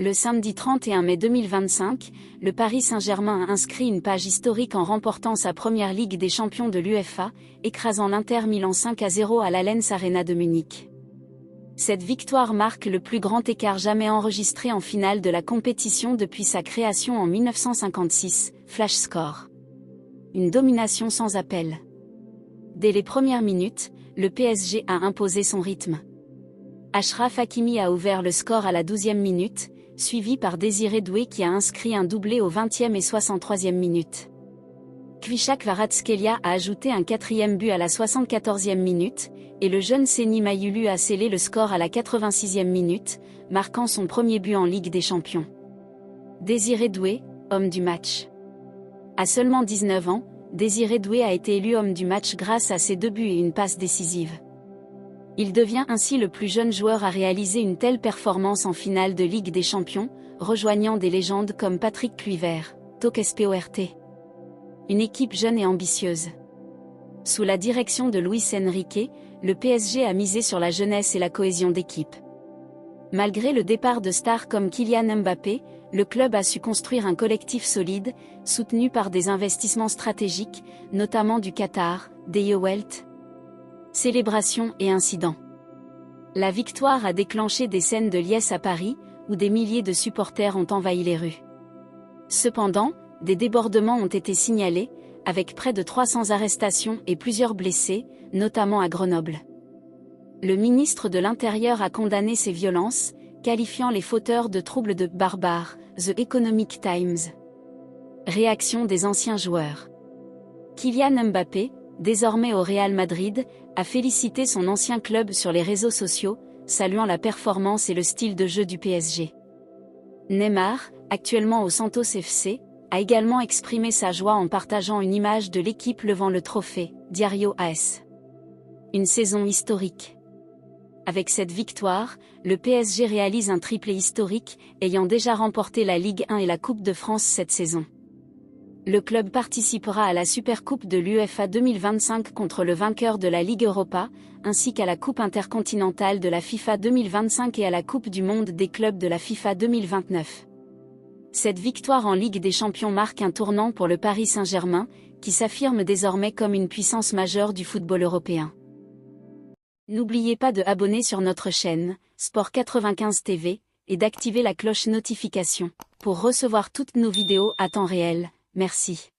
Le samedi 31 mai 2025, le Paris Saint-Germain a inscrit une page historique en remportant sa première Ligue des champions de l'UEFA, écrasant l'Inter Milan 5-0 à l'Allianz Arena de Munich. Cette victoire marque le plus grand écart jamais enregistré en finale de la compétition depuis sa création en 1956, Flash Score. Une domination sans appel. Dès les premières minutes, le PSG a imposé son rythme. Achraf Hakimi a ouvert le score à la 12e minute, suivi par Désiré Doué qui a inscrit un doublé aux 20e et 63e minutes. Kvichak Kvaratskhelia a ajouté un 4e but à la 74e minute, et le jeune Seny Mayulu a scellé le score à la 86e minute, marquant son premier but en Ligue des Champions. Désiré Doué, homme du match. À seulement 19 ans, Désiré Doué a été élu homme du match grâce à ses 2 buts et une passe décisive. Il devient ainsi le plus jeune joueur à réaliser une telle performance en finale de Ligue des Champions, rejoignant des légendes comme Patrick Kluivert, Toke Sport. Une équipe jeune et ambitieuse. Sous la direction de Luis Enrique, le PSG a misé sur la jeunesse et la cohésion d'équipe. Malgré le départ de stars comme Kylian Mbappé, le club a su construire un collectif solide, soutenu par des investissements stratégiques, notamment du Qatar, des Welt. Célébrations et incidents. La victoire a déclenché des scènes de liesse à Paris, où des milliers de supporters ont envahi les rues. Cependant, des débordements ont été signalés, avec près de 300 arrestations et plusieurs blessés, notamment à Grenoble. Le ministre de l'Intérieur a condamné ces violences, qualifiant les fauteurs de troubles de barbares, The Economic Times. Réaction des anciens joueurs. Kylian Mbappé, désormais au Real Madrid, a félicité son ancien club sur les réseaux sociaux, saluant la performance et le style de jeu du PSG. Neymar, actuellement au Santos FC, a également exprimé sa joie en partageant une image de l'équipe levant le trophée, Diario AS. Une saison historique. Avec cette victoire, le PSG réalise un triplé historique, ayant déjà remporté la Ligue 1 et la Coupe de France cette saison. Le club participera à la Supercoupe de l'UEFA 2025 contre le vainqueur de la Ligue Europa, ainsi qu'à la Coupe intercontinentale de la FIFA 2025 et à la Coupe du monde des clubs de la FIFA 2029. Cette victoire en Ligue des Champions marque un tournant pour le Paris Saint-Germain, qui s'affirme désormais comme une puissance majeure du football européen. N'oubliez pas de abonner sur notre chaîne, Sport 95 TV, et d'activer la cloche notification, pour recevoir toutes nos vidéos à temps réel. Merci.